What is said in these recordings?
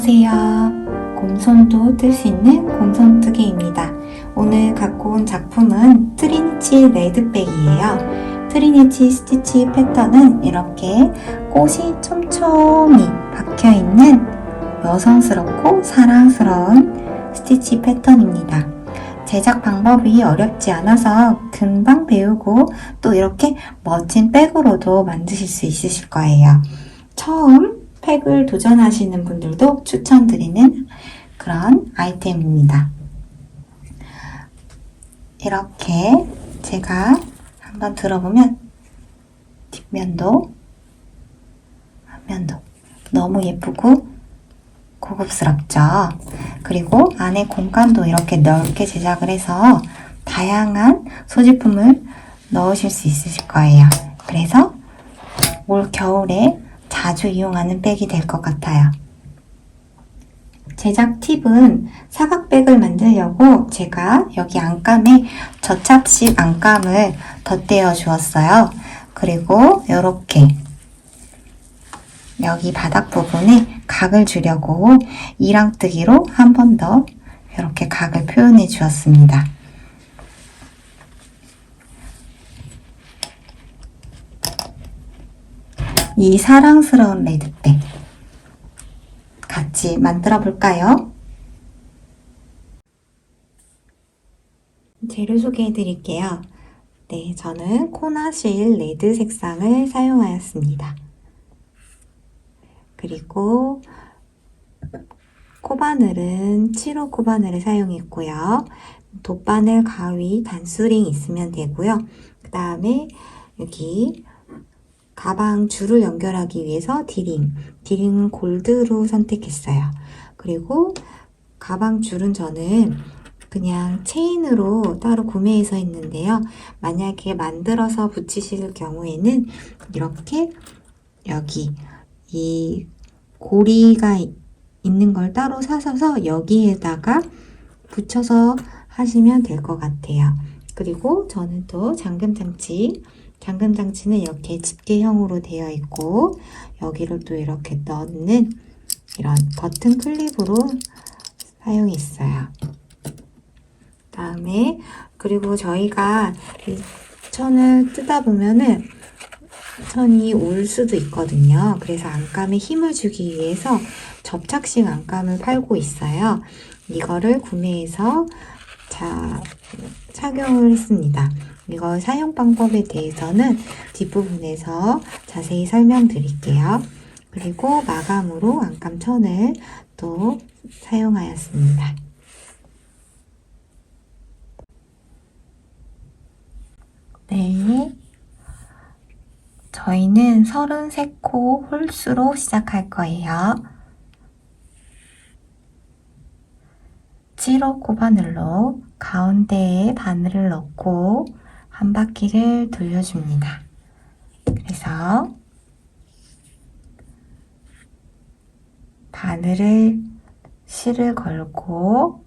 안녕하세요. 곰손도 뜰 수 있는 곰손뜨개입니다. 오늘 갖고 온 작품은 트리니치 레드백이에요. 트리니치 스티치 패턴은 이렇게 꽃이 촘촘히 박혀있는 여성스럽고 사랑스러운 스티치 패턴입니다. 제작 방법이 어렵지 않아서 금방 배우고 또 이렇게 멋진 백으로도 만드실 수 있으실 거예요. 처음 팩을 도전하시는 분들도 추천드리는 그런 아이템입니다. 이렇게 제가 한번 들어보면 뒷면도 앞면도 너무 예쁘고 고급스럽죠. 그리고 안에 공간도 이렇게 넓게 제작을 해서 다양한 소지품을 넣으실 수 있으실 거예요. 그래서 올 겨울에 자주 이용하는 백이 될 것 같아요. 제작 팁은 사각백을 만들려고 제가 여기 안감에 저찹식 안감을 덧대어 주었어요. 그리고 이렇게 여기 바닥 부분에 각을 주려고 이랑뜨기로 한 번 더 이렇게 각을 표현해 주었습니다. 이 사랑스러운 레드백 같이 만들어 볼까요? 재료 소개해 드릴게요. 네, 저는 코나실 레드 색상을 사용하였습니다. 그리고 코바늘은 7호 코바늘을 사용했고요. 돗바늘, 가위, 단수링 있으면 되고요. 그 다음에 여기 가방 줄을 연결하기 위해서 디링은 골드로 선택했어요. 그리고 가방 줄은 저는 그냥 체인으로 따로 구매해서 했는데요. 만약에 만들어서 붙이실 경우에는 이렇게 여기 이 고리가 있는 걸 따로 사셔서 여기에다가 붙여서 하시면 될 것 같아요. 그리고 저는 또 잠금장치는 이렇게 집게형으로 되어 있고 여기를 또 이렇게 넣는 이런 버튼 클립으로 사용했어요. 다음에 그리고 저희가 이 천을 뜯다 보면은 천이 올 수도 있거든요. 그래서 안감에 힘을 주기 위해서 접착식 안감을 팔고 있어요. 이거를 구매해서 착용을 했습니다. 이거 사용 방법에 대해서는 뒷부분에서 자세히 설명드릴게요. 그리고 마감으로 안감천을 또 사용하였습니다. 네, 저희는 33코 홀수로 시작할 거예요. 7호 코바늘로 가운데에 바늘을 넣고 한 바퀴를 돌려줍니다. 그래서 바늘을 실을 걸고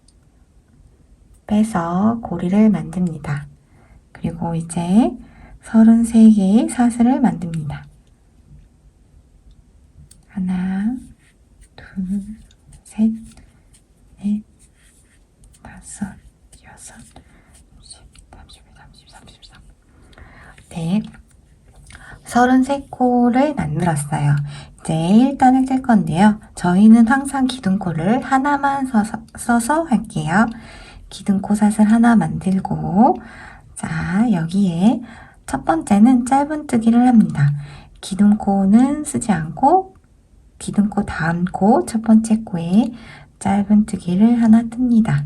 빼서 고리를 만듭니다. 그리고 이제 33개의 사슬을 만듭니다. 하나, 둘, 셋, 넷, 다섯, 여섯, 33. 네, 33코를 만들었어요. 이제 1단을 뜰 건데요. 저희는 항상 기둥코를 하나만 써서 할게요. 기둥코 사슬 하나 만들고 자, 여기에 첫 번째는 짧은뜨기를 합니다. 기둥코는 쓰지 않고 기둥코 다음 코 첫 번째 코에 짧은뜨기를 하나 뜹니다.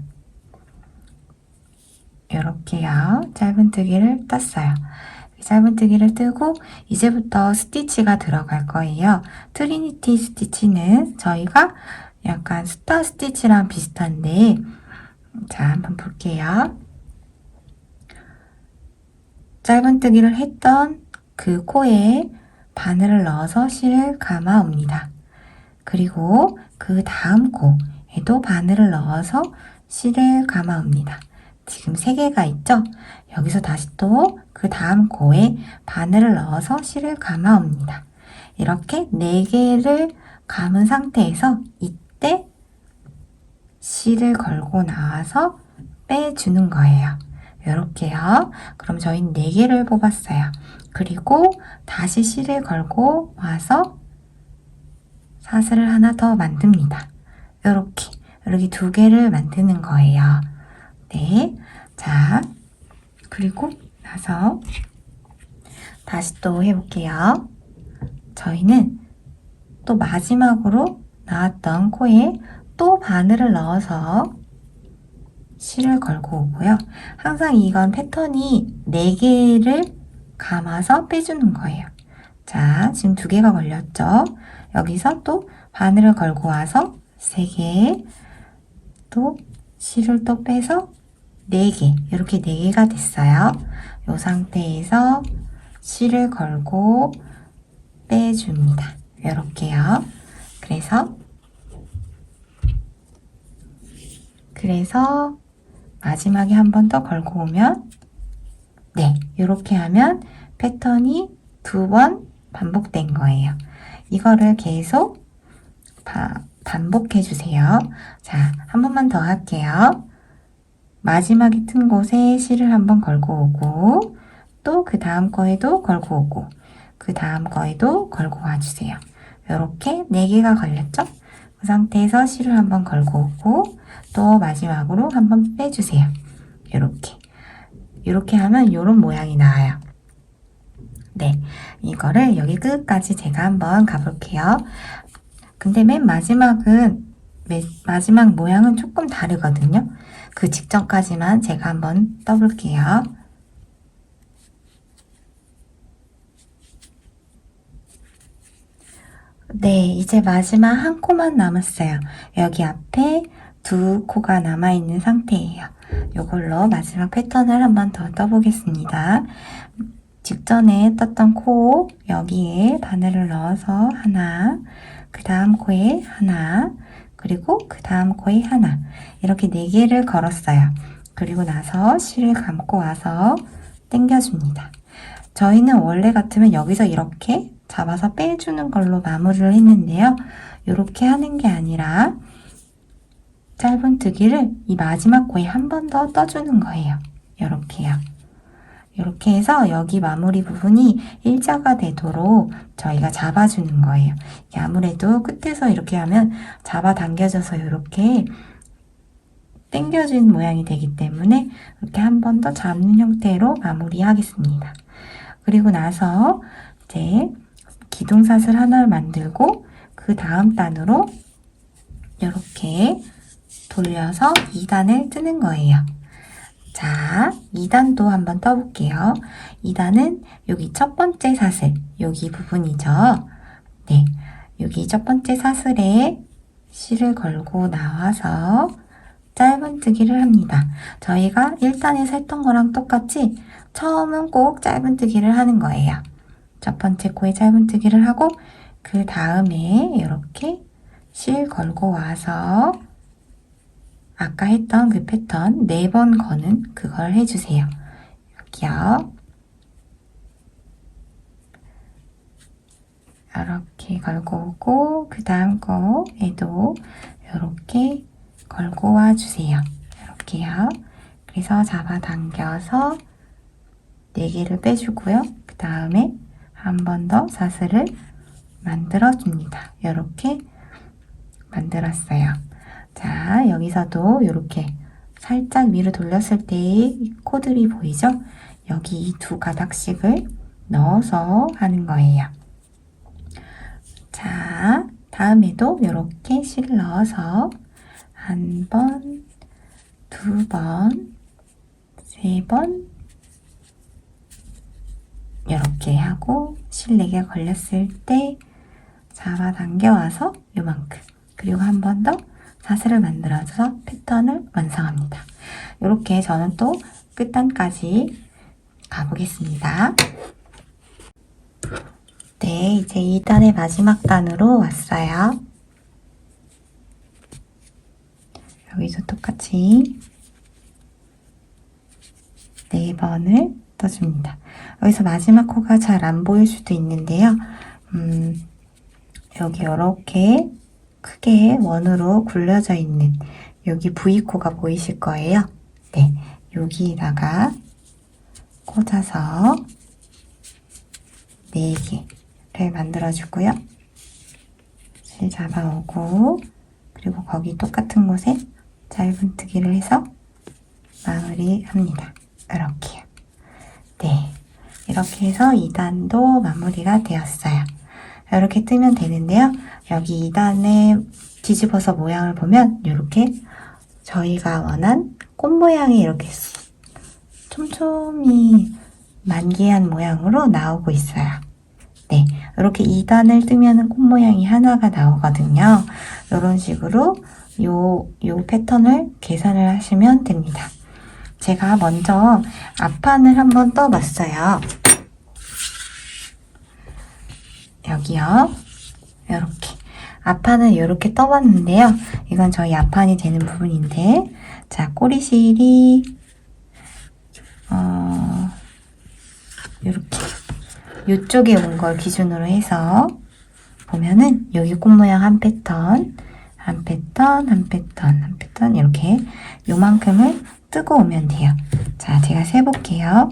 이렇게요. 짧은뜨기를 떴어요. 짧은뜨기를 뜨고 이제부터 스티치가 들어갈 거예요. 트리니티 스티치는 저희가 약간 스타 스티치랑 비슷한데 자, 한번 볼게요. 짧은뜨기를 했던 그 코에 바늘을 넣어서 실을 감아 옵니다. 그리고 그 다음 코에도 바늘을 넣어서 실을 감아 옵니다. 지금 3개가 있죠? 여기서 다시 또 그 다음 코에 바늘을 넣어서 실을 감아 옵니다. 이렇게 4개를 감은 상태에서 때 실을 걸고 나와서 빼주는 거예요. 이렇게요. 그럼 저희는 4개를 뽑았어요. 그리고 다시 실을 걸고 와서 사슬을 하나 더 만듭니다. 이렇게 2개를 만드는 거예요. 네. 자, 그리고 나서 다시 또 해볼게요. 저희는 또 마지막으로 나왔던 코에 또 바늘을 넣어서 실을 걸고 오고요. 항상 이건 패턴이 4개를 감아서 빼주는 거예요. 자, 지금 2개가 걸렸죠? 여기서 또 바늘을 걸고 와서 3개, 또 실을 또 빼서 4개, 이렇게 4개가 됐어요. 이 상태에서 실을 걸고 빼줍니다. 이렇게요. 그래서 마지막에 한 번 더 걸고 오면, 네, 이렇게 하면 패턴이 2번 반복된 거예요. 이거를 계속 반복해 주세요. 자, 한 번만 더 할게요. 마지막에 튼 곳에 실을 한번 걸고 오고, 또 그 다음 거에도 걸고 오고, 그 다음 거에도 걸고 와주세요. 이렇게 4개가 걸렸죠? 그 상태에서 실을 한번 걸고 오고, 또 마지막으로 한번 빼주세요. 이렇게 하면 이런 모양이 나와요. 네, 이거를 여기 끝까지 제가 한번 가볼게요. 근데 맨 마지막 모양은 조금 다르거든요. 그 직전까지만 제가 한번 떠볼게요. 네, 이제 마지막 한 코만 남았어요. 여기 앞에 2코가 남아있는 상태예요. 이걸로 마지막 패턴을 한번 더 떠보겠습니다. 직전에 떴던 코 여기에 바늘을 넣어서 하나, 그 다음 코에 하나, 그리고 그 다음 코에 하나, 이렇게 4개를 걸었어요. 그리고 나서 실을 감고 와서 당겨줍니다. 저희는 원래 같으면 여기서 이렇게 잡아서 빼주는 걸로 마무리를 했는데요. 이렇게 하는 게 아니라 짧은뜨기를 이 마지막 코에 한 번 더 떠주는 거예요. 이렇게요. 이렇게 해서 여기 마무리 부분이 일자가 되도록 저희가 잡아주는 거예요. 아무래도 끝에서 이렇게 하면 잡아당겨져서 이렇게 당겨진 모양이 되기 때문에 이렇게 한 번 더 잡는 형태로 마무리하겠습니다. 그리고 나서 이제 기둥사슬 하나를 만들고 그 다음 단으로 이렇게 돌려서 2단을 뜨는 거예요. 자, 2단도 한번 떠볼게요. 2단은 여기 첫 번째 사슬, 여기 부분이죠. 네, 여기 첫 번째 사슬에 실을 걸고 나와서 짧은뜨기를 합니다. 저희가 1단에서 했던 거랑 똑같이 처음은 꼭 짧은뜨기를 하는 거예요. 첫 번째 코에 짧은뜨기를 하고 그 다음에 이렇게 실 걸고 와서 아까 했던 그 패턴 4번 거는 그걸 해주세요. 여기요. 이렇게 걸고 오고 그 다음 거에도 이렇게 걸고 와주세요. 이렇게요. 그래서 잡아당겨서 4개를 빼주고요. 그 다음에 한 번 더 사슬을 만들어줍니다. 이렇게 만들었어요. 자, 여기서도 이렇게 살짝 위로 돌렸을 때 코들이 보이죠? 여기 이 2가닥씩을 넣어서 하는 거예요. 자, 다음에도 이렇게 실을 넣어서 1번, 2번, 3번 이렇게 하고 실 4개 걸렸을 때 잡아당겨 와서 요만큼, 그리고 한 번 더 사슬을 만들어서 패턴을 완성합니다. 이렇게 저는 또 끝단까지 가보겠습니다. 네, 이제 2단의 마지막 단으로 왔어요. 여기서 똑같이 4번을 떠줍니다. 여기서 마지막 코가 잘 안 보일 수도 있는데요. 여기 이렇게 크게 원으로 굴려져 있는 여기 V코가 보이실 거예요. 네, 여기다가 꽂아서 4개를 만들어주고요. 실 잡아오고 그리고 거기 똑같은 곳에 짧은뜨기를 해서 마무리합니다. 이렇게요. 네, 이렇게 해서 2단도 마무리가 되었어요. 이렇게 뜨면 되는데요. 여기 2단에 뒤집어서 모양을 보면 이렇게 저희가 원한 꽃 모양이 이렇게 촘촘히 만개한 모양으로 나오고 있어요. 네, 이렇게 2단을 뜨면 꽃 모양이 하나가 나오거든요. 이런 식으로 요 패턴을 계산을 하시면 됩니다. 제가 먼저 앞판을 한번 떠봤어요. 여기요. 이렇게 앞판은 이렇게 떠봤는데요. 이건 저희 앞판이 되는 부분인데, 자, 꼬리실이 이렇게 이쪽에 온 걸 기준으로 해서 보면은 여기 꽃 모양 한 패턴, 한 패턴, 한 패턴, 한 패턴 이렇게 요만큼을 뜨고 오면 돼요. 자, 제가 세볼게요.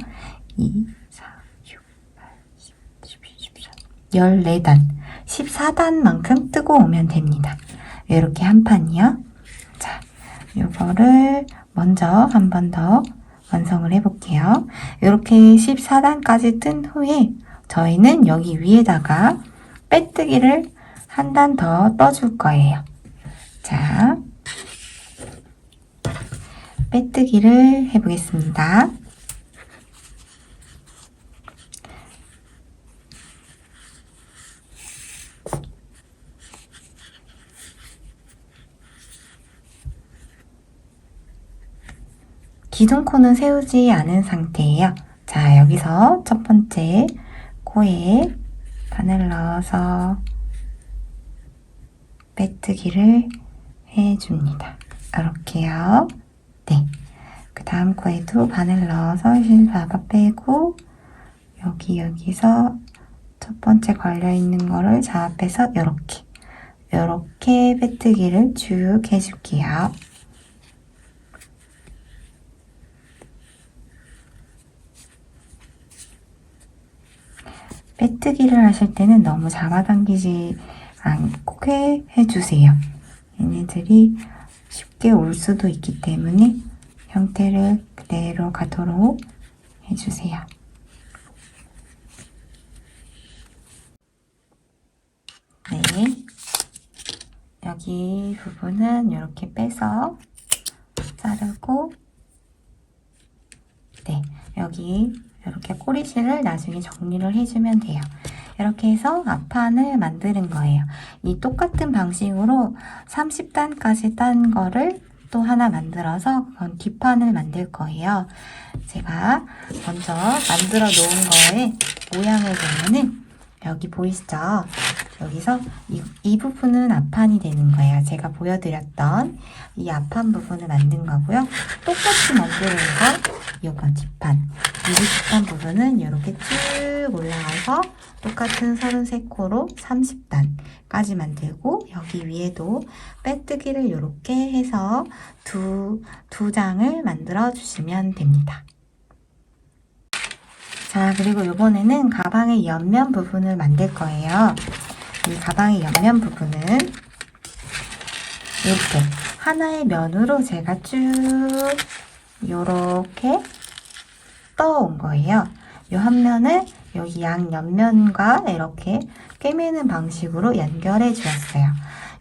2, 4, 6, 8, 10, 11, 14, 14단, 14단만큼 뜨고 오면 됩니다. 이렇게 한 판이요. 자, 요거를 먼저 한 번 더 완성을 해볼게요. 이렇게 14단까지 뜬 후에 저희는 여기 위에다가 빼뜨기를 한 단 더 떠줄 거예요. 자, 빼뜨기를 해보겠습니다. 기둥코는 세우지 않은 상태예요. 자, 여기서 첫 번째 코에 바늘 넣어서 빼뜨기를 해줍니다. 이렇게요. 네. 그 다음 코에도 바늘 넣어서 실 잡아 빼고 여기서 첫 번째 걸려있는 거를 잡아 빼서 이렇게 빼뜨기를 쭉 해줄게요. 빼뜨기를 하실 때는 너무 잡아당기지 않게 해주세요. 얘네들이 쉽게 올 수도 있기 때문에 형태를 그대로 가도록 해주세요. 네, 여기 부분은 이렇게 빼서 자르고, 네, 여기 이렇게 꼬리실을 나중에 정리를 해주면 돼요. 이렇게 해서 앞판을 만드는 거예요. 이 똑같은 방식으로 30단까지 딴 거를 또 하나 만들어서 그건 뒷판을 만들 거예요. 제가 먼저 만들어 놓은 거에 모양을 보면은 여기 보이시죠? 여기서 이 부분은 앞판이 되는 거예요. 제가 보여드렸던 이 앞판 부분을 만든 거고요. 똑같이 만드는 거 이거 뒷판. 이 뒷판 부분은 이렇게 쭉 올라가서 똑같은 33코로 30단까지 만들고 여기 위에도 빼뜨기를 이렇게 해서 두 장을 만들어 주시면 됩니다. 자, 그리고 이번에는 가방의 옆면 부분을 만들 거예요. 이 가방의 옆면 부분은 이렇게 하나의 면으로 제가 쭉 이렇게 떠온 거예요. 이 한 면을 여기 양 옆면과 이렇게 꿰매는 방식으로 연결해 주었어요.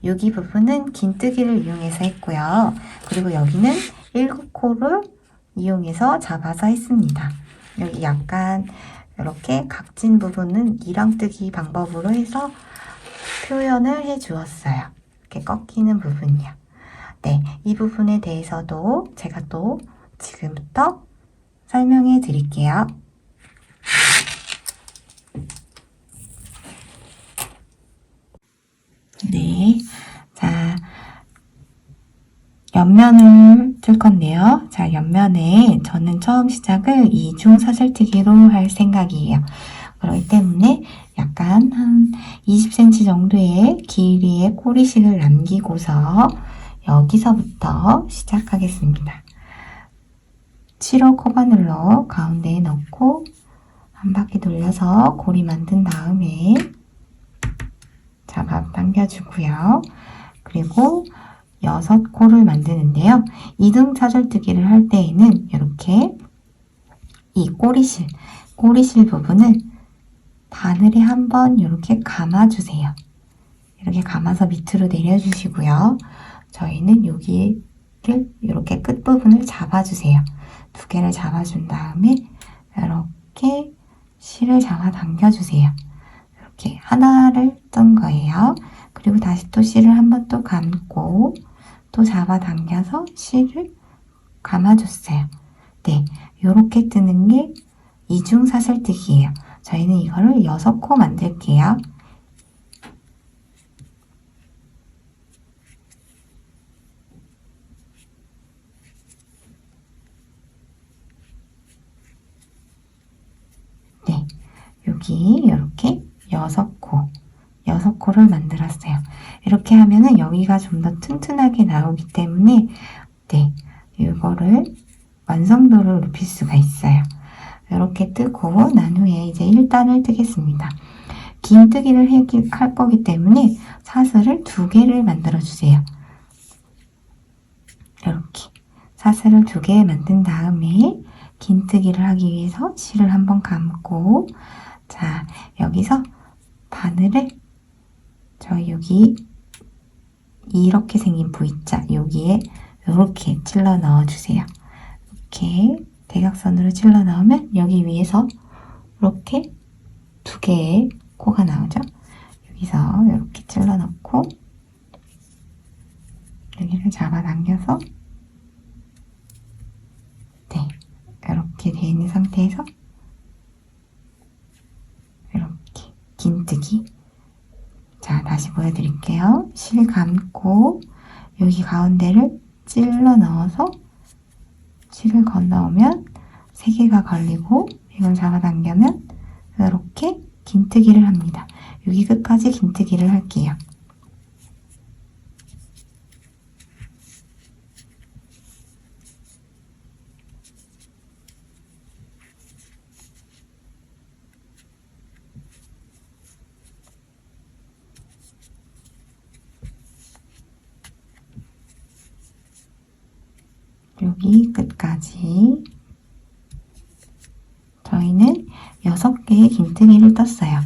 여기 부분은 긴뜨기를 이용해서 했고요. 그리고 여기는 7코를 이용해서 잡아서 했습니다. 여기 약간 이렇게 각진 부분은 이랑뜨기 방법으로 해서 표현을 해 주었어요. 이렇게 꺾이는 부분이요. 네, 이 부분에 대해서도 제가 또 지금부터 설명해 드릴게요. 네, 자, 옆면을 뜰 건데요. 자, 옆면에 저는 처음 시작을 이중 사슬뜨기로 할 생각이에요. 그렇기 때문에 약간 한 20cm 정도의 길이의 꼬리실을 남기고서 여기서부터 시작하겠습니다. 7호 코바늘로 가운데에 넣고 한 바퀴 돌려서 고리 만든 다음에 잡아 당겨주고요. 그리고 6코를 만드는데요. 이등 차절뜨기를 할 때에는 이렇게 이 꼬리실 부분을 바늘에 한번 이렇게 감아주세요. 이렇게 감아서 밑으로 내려주시고요. 저희는 여기를 이렇게 끝부분을 잡아주세요. 2개를 잡아준 다음에 이렇게 실을 잡아 당겨주세요. 이렇게 하나를 뜬 거예요. 그리고 다시 또 실을 한번 또 감고 또 잡아 당겨서 실을 감아줬어요. 네, 이렇게 뜨는 게 이중 사슬뜨기예요. 저희는 이거를 6코 만들게요. 네, 여기 이렇게 6코를 만들었어요. 이렇게 하면은 여기가 좀 더 튼튼하게 나오기 때문에 네, 이거를 완성도를 높일 수가 있어요. 이렇게 뜨고 난 후에 이제 1단을 뜨겠습니다. 긴 뜨기를 할 거기 때문에 사슬을 2개를 만들어 주세요. 이렇게 사슬을 2개 만든 다음에 긴 뜨기를 하기 위해서 실을 한번 감고 자 여기서 바늘을 저희 여기 이렇게 생긴 V자 여기에 이렇게 찔러 넣어 주세요. 이렇게 대각선으로 찔러 넣으면 여기 위에서 이렇게 2개의 코가 나오죠. 여기서 이렇게 찔러 넣고 여기를 잡아 당겨서 네 이렇게 되어 있는 상태에서 이렇게 긴뜨기 자 다시 보여드릴게요. 실 감고 여기 가운데를 찔러 넣어서 실을 건너오면 3개가 걸리고 이걸 잡아당기면 이렇게 긴뜨기를 합니다. 여기 끝까지 긴뜨기를 할게요. 여기 끝까지 저희는 6개의 긴뜨기를 떴어요.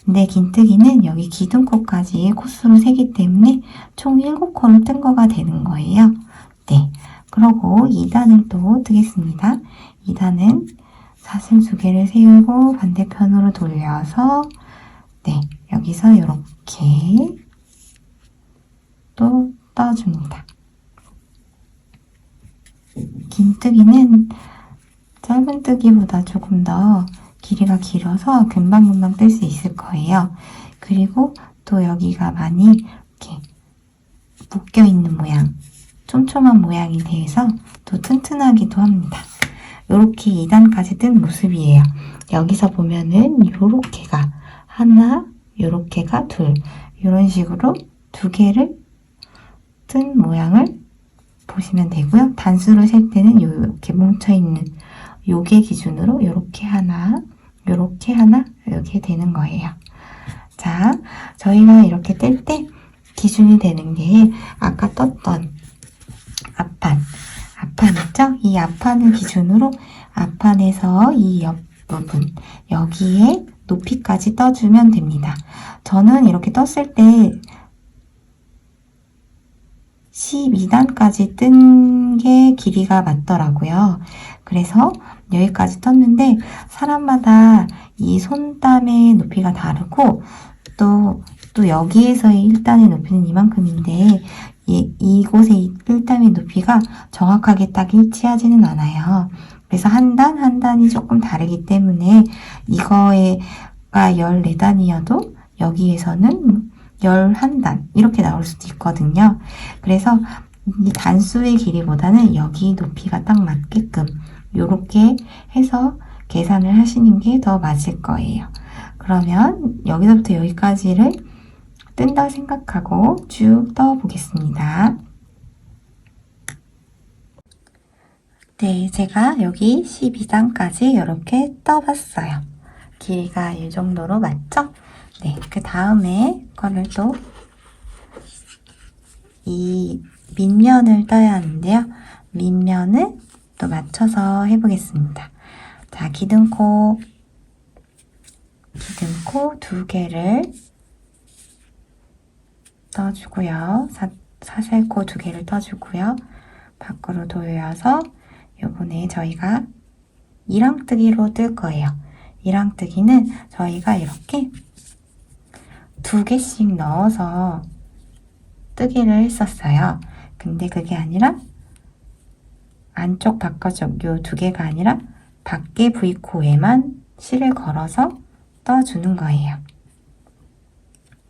근데 긴뜨기는 여기 기둥코까지 코수로 세기 때문에 총 7코를 뜬 거가 되는 거예요. 네, 그러고 2단을 또 뜨겠습니다. 2단은 사슬 2개를 세우고 반대편으로 돌려서 네, 여기서 이렇게 또 떠줍니다. 긴뜨기는 짧은 뜨기보다 조금 더 길이가 길어서 금방금방 뜰 수 있을 거예요. 그리고 또 여기가 많이 이렇게 묶여있는 모양, 촘촘한 모양이 돼서 또 튼튼하기도 합니다. 이렇게 2단까지 뜬 모습이에요. 여기서 보면은 요렇게가 하나, 요렇게가 둘, 이런 식으로 2개를 뜬 모양을 보시면 되고요. 단수로 셀 때는 이렇게 뭉쳐있는 요게 기준으로 요렇게 하나, 요렇게 하나, 이렇게 되는 거예요. 자, 저희가 이렇게 뗄 때 기준이 되는 게 아까 떴던 앞판 있죠? 이 앞판을 기준으로 앞판에서 이 옆부분 여기에 높이까지 떠주면 됩니다. 저는 이렇게 떴을 때 12단까지 뜬 게 길이가 맞더라고요. 그래서 여기까지 떴는데 사람마다 이 손땀의 높이가 다르고 또 여기에서의 1단의 높이는 이만큼인데 이곳의 1단의 높이가 정확하게 딱 일치하지는 않아요. 그래서 한 단이 조금 다르기 때문에 이거가 14단이어도 여기에서는 11단 이렇게 나올 수도 있거든요. 그래서 이 단수의 길이보다는 여기 높이가 딱 맞게끔 이렇게 해서 계산을 하시는 게 더 맞을 거예요. 그러면 여기서부터 여기까지를 뜬다 생각하고 쭉 떠보겠습니다. 네, 제가 여기 12단까지 이렇게 떠봤어요. 길이가 이 정도로 맞죠? 네, 그 다음에 거를 또 이 밑면을 떠야 하는데요. 밑면은 또 맞춰서 해보겠습니다. 자, 기둥코 두 개를 떠주고요. 사슬코 두 개를 떠주고요. 밖으로 돌려서 요번에 저희가 이랑뜨기로 뜰 거예요. 이랑뜨기는 저희가 이렇게 두 개씩 넣어서 뜨기를 했었어요. 근데 그게 아니라 안쪽 바깥쪽 요 두 개가 아니라 밖에 V코에만 실을 걸어서 떠주는 거예요.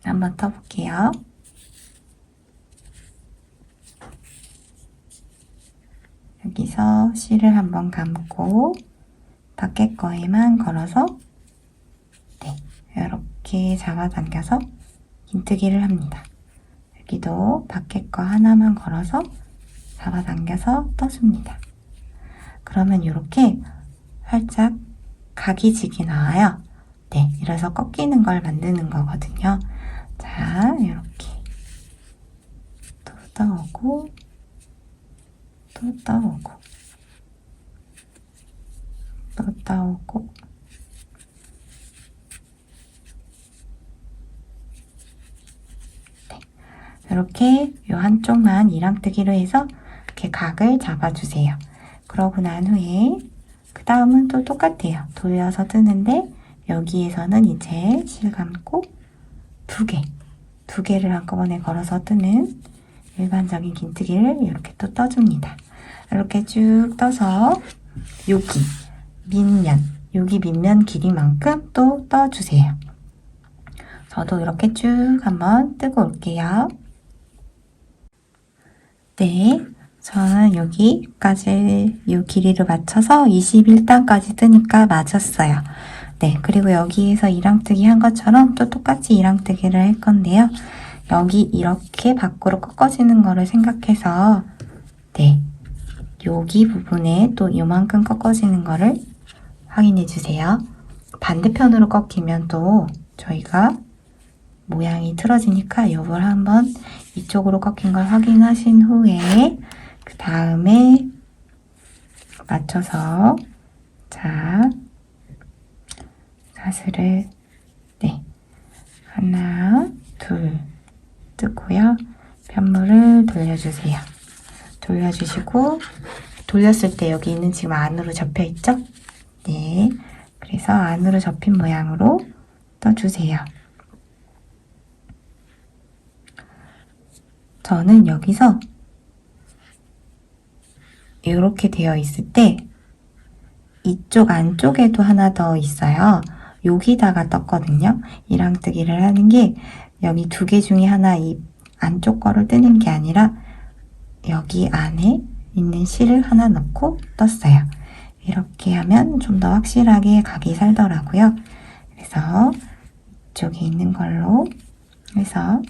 한번 떠볼게요. 여기서 실을 한번 감고 밖에 거에만 걸어서 네, 이렇게 잡아당겨서 긴뜨기를 합니다. 여기도 밖에 거 하나만 걸어서 잡아당겨서 떠줍니다. 그러면 이렇게 살짝 각이 지게 나와요. 네, 이래서 꺾이는 걸 만드는 거거든요. 자, 이렇게 또 떠오고 또 떠오고 또 떠오고 네, 이렇게 요 한쪽만 이랑뜨기로 해서 이렇게 각을 잡아주세요. 그러고 난 후에 그 다음은 또 똑같아요. 돌려서 뜨는데 여기에서는 이제 실 감고 두 개를 한꺼번에 걸어서 뜨는 일반적인 긴뜨기를 이렇게 또 떠줍니다. 이렇게 쭉 떠서 여기 밑면 길이만큼 또 떠주세요. 저도 이렇게 쭉 한번 뜨고 올게요. 네, 저는 여기까지 이 길이를 맞춰서 21단까지 뜨니까 맞았어요. 네, 그리고 여기에서 이랑뜨기 한 것처럼 또 똑같이 이랑뜨기를 할 건데요. 여기 이렇게 밖으로 꺾어지는 거를 생각해서 네, 여기 부분에 또 이만큼 꺾어지는 거를 확인해 주세요. 반대편으로 꺾이면 또 저희가 모양이 틀어지니까 이걸 한번 이쪽으로 꺾인 걸 확인하신 후에 그 다음에 맞춰서 자 사슬을 네 하나 둘 뜨고요. 편물을 돌려주세요. 돌려주시고 돌렸을 때 여기는 지금 안으로 접혀 있죠? 네, 그래서 안으로 접힌 모양으로 떠주세요. 저는 여기서 이렇게 되어 있을 때 이쪽 안쪽에도 하나 더 있어요. 여기다가 떴거든요. 이랑뜨기를 하는 게 여기 두 개 중에 하나 이 안쪽 거를 뜨는 게 아니라 여기 안에 있는 실을 하나 넣고 떴어요. 이렇게 하면 좀 더 확실하게 각이 살더라고요. 그래서 이쪽에 있는 걸로 해서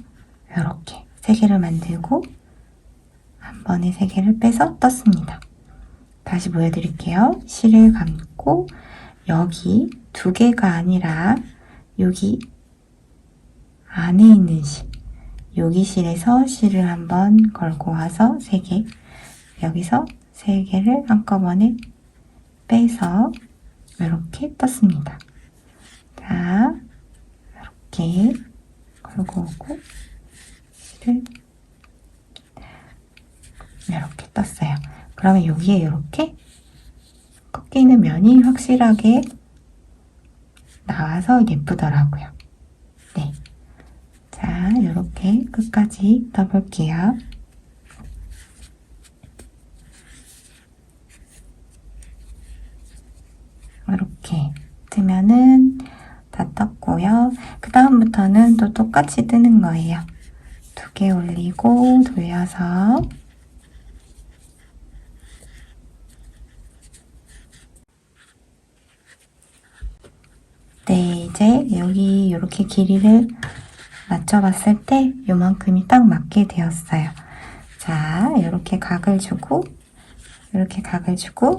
이렇게 세 개를 만들고 한 번에 세 개를 빼서 떴습니다. 다시 보여드릴게요. 실을 감고 여기 두 개가 아니라 여기 안에 있는 실, 여기 실에서 실을 한번 걸고 와서 세 개, 여기서 세 개를 한꺼번에 빼서 이렇게 떴습니다. 자, 이렇게 걸고 오고 실을 이렇게 떴어요. 그러면 여기에 이렇게 꺾이는 면이 확실하게 나와서 예쁘더라고요. 네. 자, 이렇게 끝까지 떠볼게요. 이렇게 뜨면은 다 떴고요. 그 다음부터는 또 똑같이 뜨는 거예요. 두 개 올리고 돌려서 네, 이제 여기 이렇게 길이를 맞춰봤을 때 요만큼이 딱 맞게 되었어요. 자, 이렇게 각을 주고 이렇게 각을 주고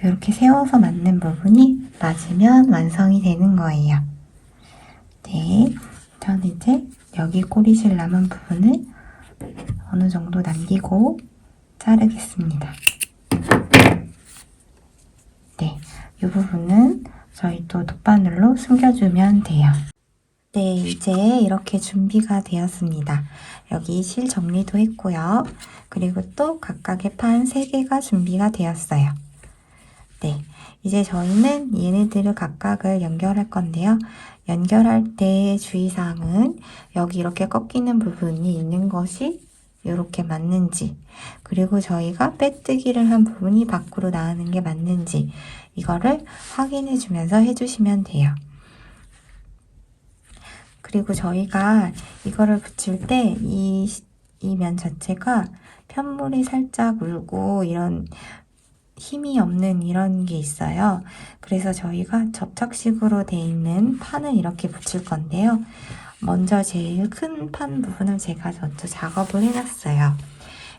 이렇게 세워서 맞는 부분이 맞으면 완성이 되는 거예요. 네, 저는 이제 여기 꼬리실 남은 부분을 어느 정도 남기고 자르겠습니다. 네, 이 부분은 저희 또 돗바늘로 숨겨주면 돼요. 네, 이제 이렇게 준비가 되었습니다. 여기 실 정리도 했고요. 그리고 또 각각의 판 3개가 준비가 되었어요. 네, 이제 저희는 얘네들을 각각을 연결할 건데요. 연결할 때 주의사항은 여기 이렇게 꺾이는 부분이 있는 것이 이렇게 맞는지, 그리고 저희가 빼뜨기를 한 부분이 밖으로 나가는 게 맞는지 이거를 확인해 주면서 해주시면 돼요. 그리고 저희가 이거를 붙일 때 이 면 자체가 편물이 살짝 울고 이런 힘이 없는 이런 게 있어요. 그래서 저희가 접착식으로 돼 있는 판을 이렇게 붙일 건데요. 먼저 제일 큰 판 부분을 제가 먼저 작업을 해놨어요.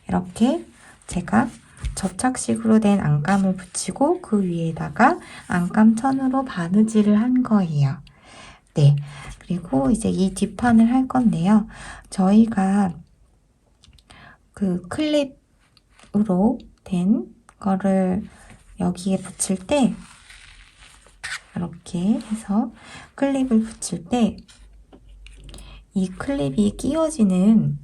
이렇게 제가 접착식으로 된 안감을 붙이고 그 위에다가 안감천으로 바느질을 한 거예요. 네. 그리고 이제 이 뒷판을 할 건데요. 저희가 그 클립으로 된 거를 여기에 붙일 때 이렇게 해서 클립을 붙일 때 이 클립이 끼워지는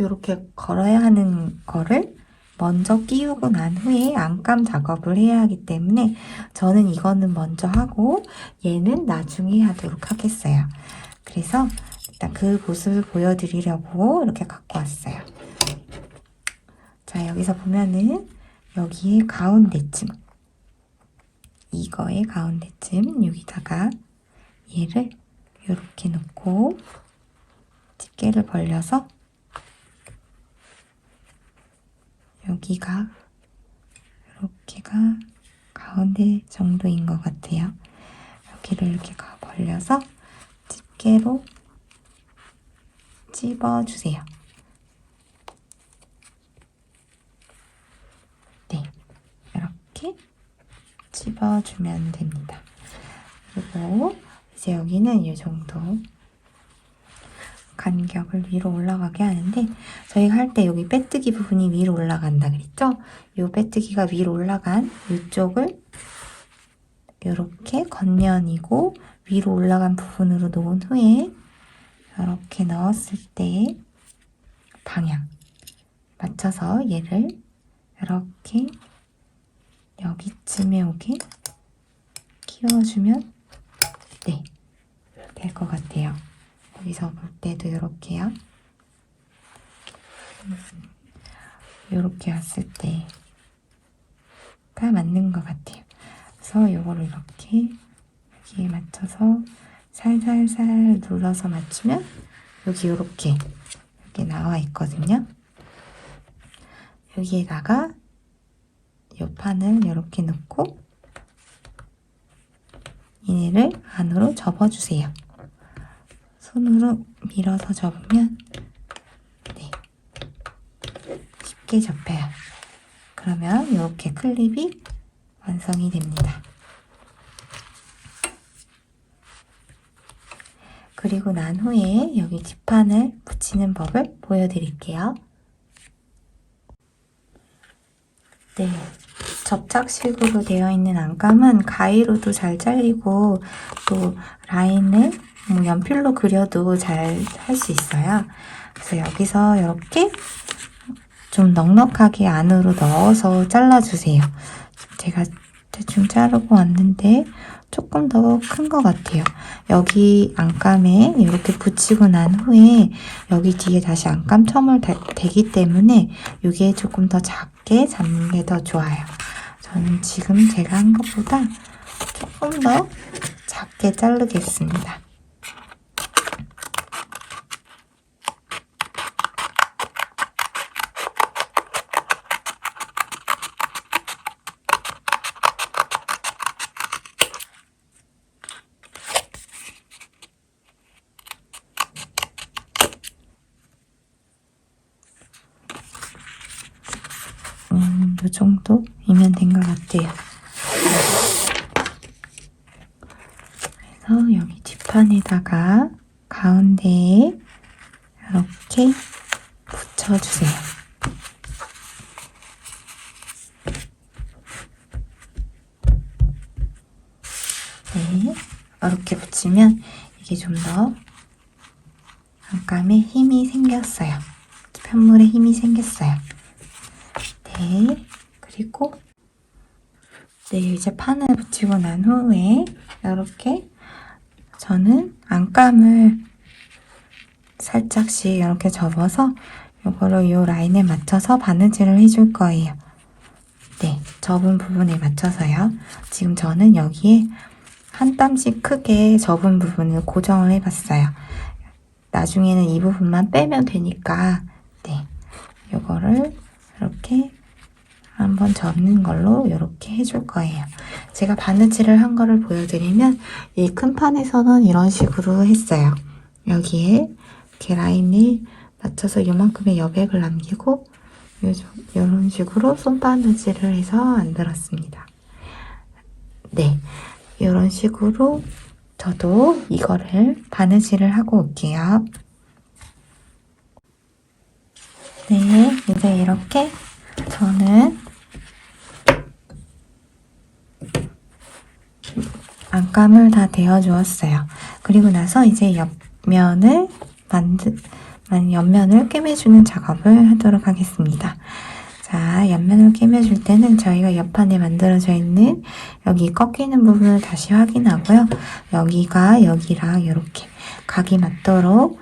요렇게 걸어야 하는 거를 먼저 끼우고 난 후에 안감 작업을 해야 하기 때문에 저는 이거는 먼저 하고 얘는 나중에 하도록 하겠어요. 그래서 일단 그 모습을 보여드리려고 이렇게 갖고 왔어요. 자, 여기서 보면은 여기에 가운데쯤, 이거의 가운데쯤 여기다가 얘를 이렇게 놓고 집게를 벌려서 여기가 이렇게가 가운데 정도인 것 같아요. 여기를 이렇게 벌려서 집게로 찝어주세요. 네, 이렇게 찝어주면 됩니다. 그리고 이제 여기는 이 정도 간격을 위로 올라가게 하는데 저희가 할 때 여기 빼뜨기 부분이 위로 올라간다 그랬죠? 이 빼뜨기가 위로 올라간 이쪽을 이렇게 겉면이고 위로 올라간 부분으로 놓은 후에 이렇게 넣었을 때 방향 맞춰서 얘를 이렇게 여기쯤에 오게 끼워주면 네, 될 것 같아요. 여기서 볼 때도 이렇게요. 이렇게 왔을 때가 맞는 것 같아요. 그래서 이거를 이렇게 여기에 맞춰서 살살살 눌러서 맞추면 여기 이렇게 나와 있거든요. 여기에다가 이 판을 이렇게 넣고 얘네를 안으로 접어주세요. 손으로 밀어서 접으면 네, 쉽게 접혀요. 그러면 이렇게 클립이 완성이 됩니다. 그리고 난 후에 여기 뒷판을 붙이는 법을 보여드릴게요. 네, 접착식으로 되어 있는 안감은 가위로도 잘 잘리고 또 라인을 연필로 그려도 잘 할 수 있어요. 그래서 여기서 이렇게 좀 넉넉하게 안으로 넣어서 잘라주세요. 제가 대충 자르고 왔는데 조금 더 큰 것 같아요. 여기 안감에 이렇게 붙이고 난 후에 여기 뒤에 다시 안감 첨을 대기 때문에 이게 조금 더 작게 잡는 게 더 좋아요. 저는 지금 제가 한 것보다 조금 더 작게 자르겠습니다. 정도이면 된 것 같아요. 그래서 여기 뒷판에다가 가운데에 이렇게 붙여주세요. 네, 이렇게 붙이면 이게 좀 더 안감에 힘이 생겼어요. 편물에 힘이 생겼어요. 네, 그리고 네, 이제 판을 붙이고 난 후에 이렇게 저는 안감을 살짝씩 이렇게 접어서 이거를 이 라인에 맞춰서 바느질을 해줄 거예요. 네, 접은 부분에 맞춰서요. 지금 저는 여기에 한 땀씩 크게 접은 부분을 고정을 해봤어요. 나중에는 이 부분만 빼면 되니까 네, 이거를 이렇게 한번 접는 걸로 이렇게 해줄 거예요. 제가 바느질을 한 거를 보여드리면 이 큰 판에서는 이런 식으로 했어요. 여기에 이렇게 라인을 맞춰서 이만큼의 여백을 남기고 이런 식으로 손바느질을 해서 만들었습니다. 네, 이런 식으로 저도 이거를 바느질을 하고 올게요. 네, 이제 이렇게 저는 안감을 다 대어 주었어요. 그리고 나서 이제 옆면을 꿰매주는 작업을 하도록 하겠습니다. 자, 옆면을 꿰매줄 때는 저희가 옆판에 만들어져 있는 여기 꺾이는 부분을 다시 확인하고요. 여기가 여기랑 이렇게 각이 맞도록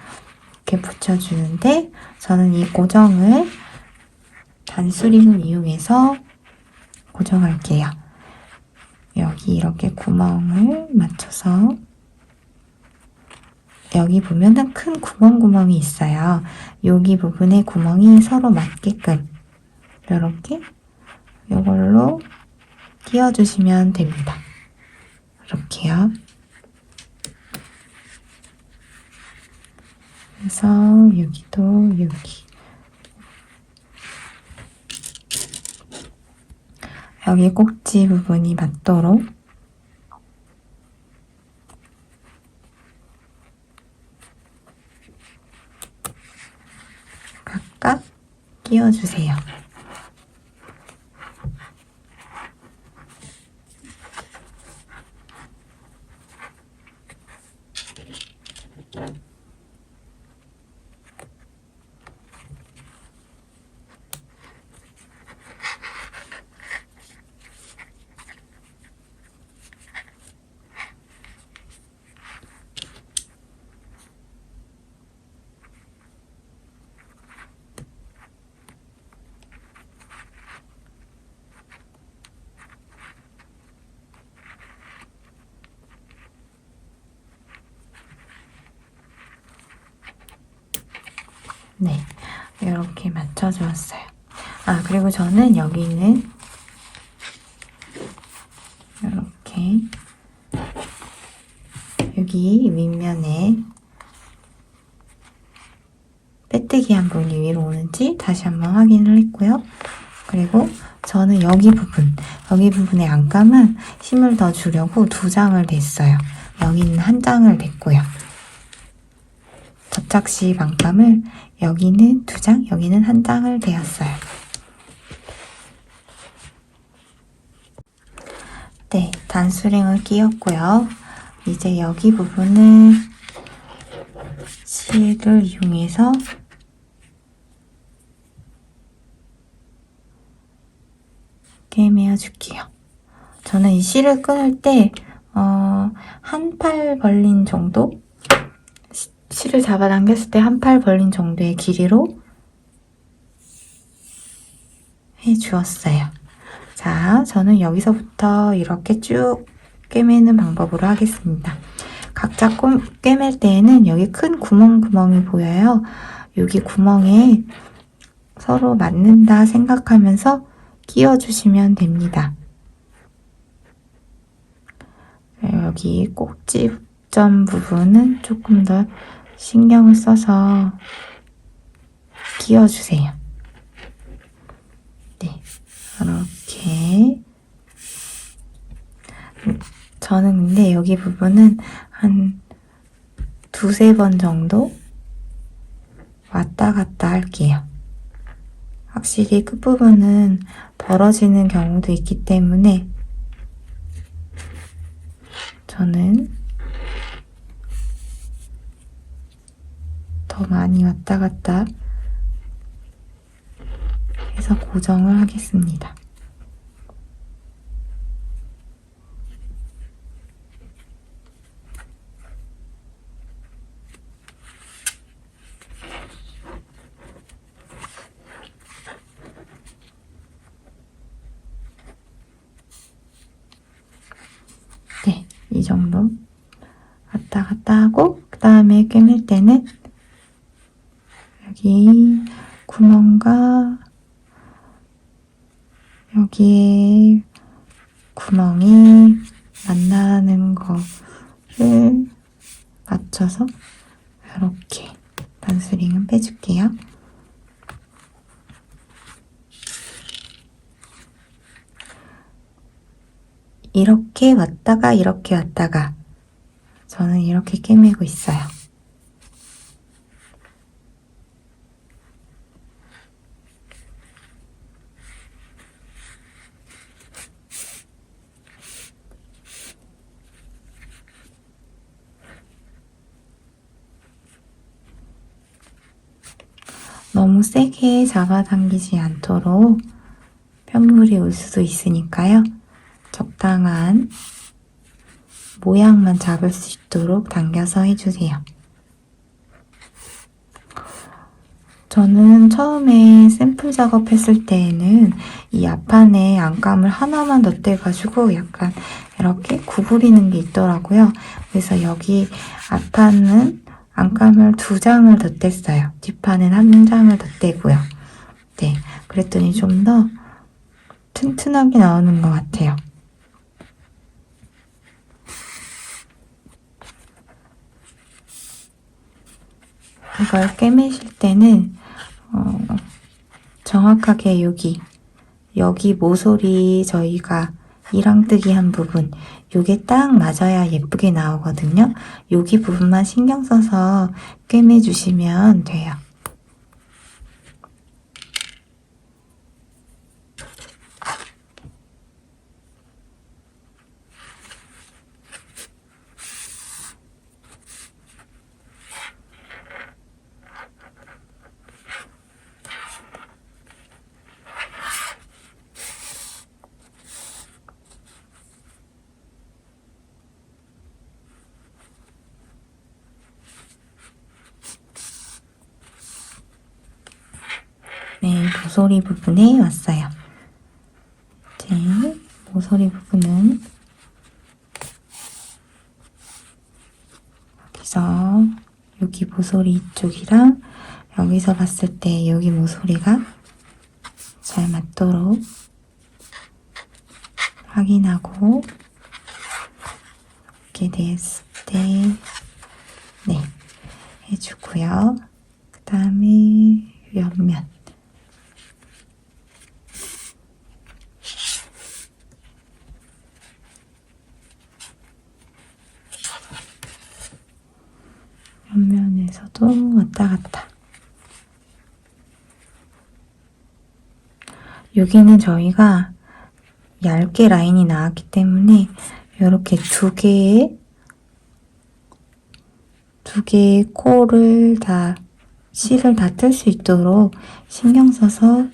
이렇게 붙여주는데 저는 이 고정을 단수링을 이용해서 고정할게요. 여기 이렇게 구멍을 맞춰서 여기 보면은 큰 구멍이 있어요. 여기 부분에 구멍이 서로 맞게끔 이렇게 이걸로 끼워주시면 됩니다. 이렇게요. 그래서 여기도 여기 꼭지 부분이 맞도록 각각 끼워주세요. 네, 이렇게 맞춰주었어요. 아, 그리고 저는 여기는 이렇게 여기 윗면에 빼뜨기 한 부분이 위로 오는지 다시 한번 확인을 했고요. 그리고 저는 여기 부분의 안감은 힘을 더 주려고 2장을 댔어요. 여기는 1장을 댔고요. 접착식 안감을 여기는 2장, 여기는 1장을 대었어요. 네, 단수링을 끼웠고요. 이제 여기 부분을 실을 이용해서 꿰매어 줄게요. 저는 이 실을 끊을 때 한 팔 벌린 정도? 실을 잡아당겼을 때 한 팔 벌린 정도의 길이로 해주었어요. 자, 저는 여기서부터 이렇게 쭉 꿰매는 방법으로 하겠습니다. 각자 꿰맬 때에는 여기 큰 구멍이 보여요. 여기 구멍에 서로 맞는다 생각하면서 끼워주시면 됩니다. 여기 꼭지점 부분은 조금 더 신경을 써서 끼워주세요. 네, 저는 근데 여기 부분은 한 두세 번 정도 왔다 갔다 할게요. 확실히 끝부분은 벌어지는 경우도 있기 때문에 저는 더 많이 왔다 갔다 해서 고정을 하겠습니다. 네, 이 정도 왔다 갔다 하고 그 다음에 꿰맬 때는 여기 구멍과 여기에 구멍이 만나는 거를 맞춰서 이렇게 반스링은 빼줄게요. 이렇게 왔다가 이렇게 왔다가 저는 이렇게 꿰매고 있어요. 너무 세게 잡아당기지 않도록 편물이 올 수도 있으니까요. 적당한 모양만 잡을 수 있도록 당겨서 해주세요. 저는 처음에 샘플 작업했을 때에는 이 앞판에 안감을 하나만 덧대가지고 약간 이렇게 구부리는 게 있더라고요. 그래서 여기 앞판은 안감을 2장을 덧댔어요. 뒷판은 1장을 덧대고요. 네, 그랬더니 좀 더 튼튼하게 나오는 것 같아요. 이걸 꿰매실 때는 정확하게 여기 모서리 저희가 이랑뜨기 한 부분 요게 딱 맞아야 예쁘게 나오거든요. 여기 부분만 신경 써서 꿰매 주시면 돼요. 네, 모서리 부분에 왔어요. 이제 모서리 부분은 여기서 여기 모서리 이쪽이랑 여기서 봤을 때 여기 모서리가 잘 맞도록 확인하고 이렇게 됐을 때 네, 해주고요. 그 다음에 옆면 옆면에서도 왔다 갔다. 여기는 저희가 얇게 라인이 나왔기 때문에 이렇게 두 개의 코를 다 실을 다 뜰 수 있도록 신경 써서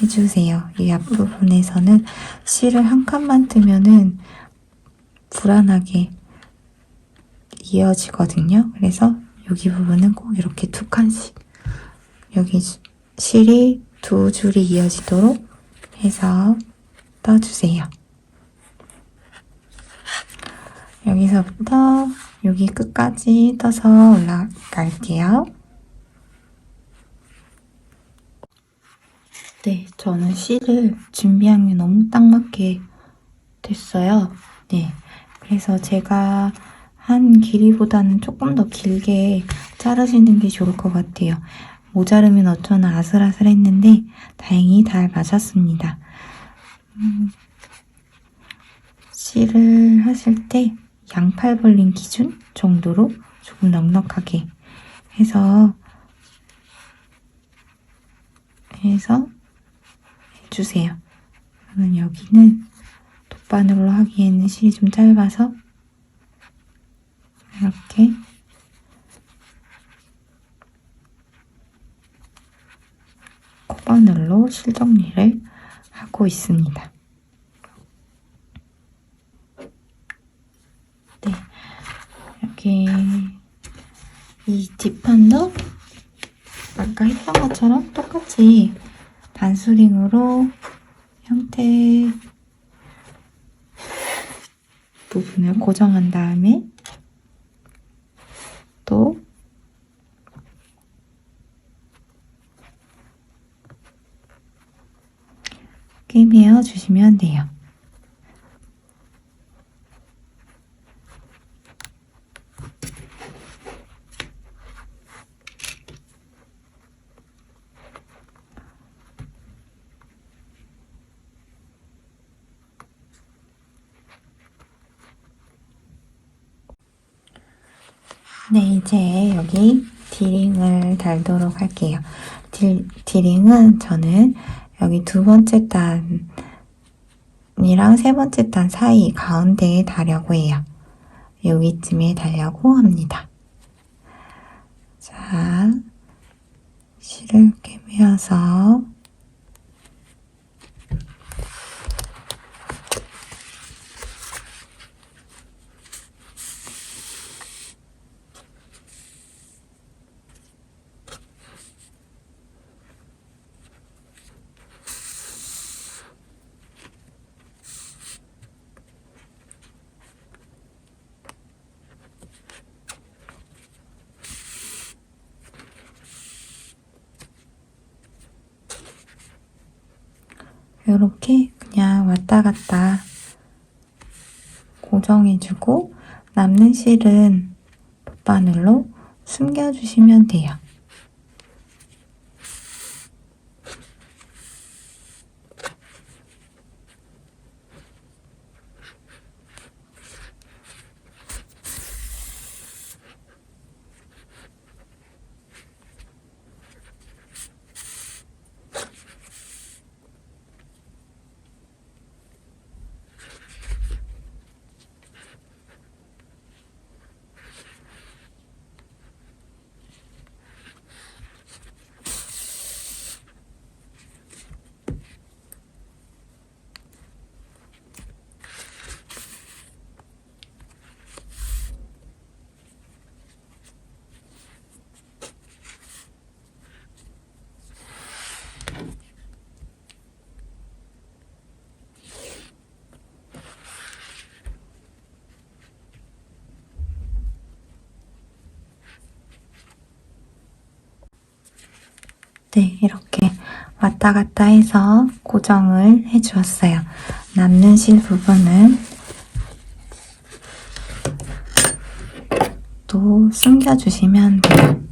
해주세요. 이 앞부분에서는 실을 한 칸만 뜨면은 불안하게 이어지거든요. 그래서 여기 부분은 꼭 이렇게 2칸씩 여기 실이 2줄이 이어지도록 해서 떠주세요. 여기서부터 여기 끝까지 떠서 올라갈게요. 네, 저는 실을 준비한 게 너무 딱 맞게 됐어요. 네, 그래서 제가 한 길이보다는 조금 더 길게 자르시는 게 좋을 것 같아요. 모자르면 어쩌나 아슬아슬했는데 다행히 잘 맞았습니다. 실을 하실 때 양팔 벌림 기준 정도로 조금 넉넉하게 해서 해주세요. 그러면 여기는 돗바늘로 하기에는 실이 좀 짧아서 이렇게 콧바늘로 실 정리를 하고 있습니다. 네, 이렇게 이 뒷판도 아까 했던 것처럼 똑같이 반수링으로 형태 부분을 고정한 다음에 또 꿰매어 주시면 돼요. 네, 이제 여기 디링을 달도록 할게요. 디링은 저는 여기 두 번째 단이랑 세 번째 단 사이 가운데에 다려고 해요. 여기쯤에 달려고 합니다. 자, 실을 꿰매어서 이렇게 그냥 왔다 갔다 고정해주고 남는 실은 돗바늘로 숨겨주시면 돼요. 네, 이렇게 왔다 갔다 해서 고정을 해주었어요. 남는 실 부분은 또 숨겨주시면 돼요.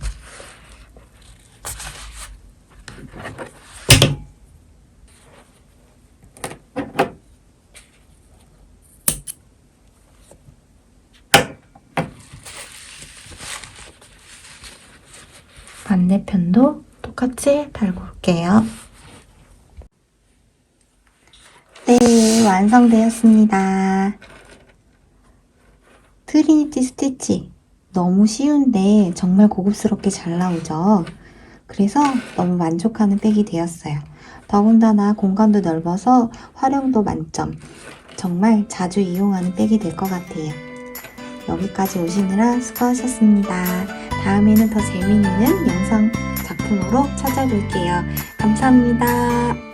반대편도 똑같이 달고 올게요. 네, 완성되었습니다. 트리니티 스티치 너무 쉬운데 정말 고급스럽게 잘 나오죠. 그래서 너무 만족하는 백이 되었어요. 더군다나 공간도 넓어서 활용도 만점. 정말 자주 이용하는 백이 될 것 같아요. 여기까지 오시느라 수고하셨습니다. 다음에는 더 재미있는 영상 작품으로 찾아뵐게요. 감사합니다.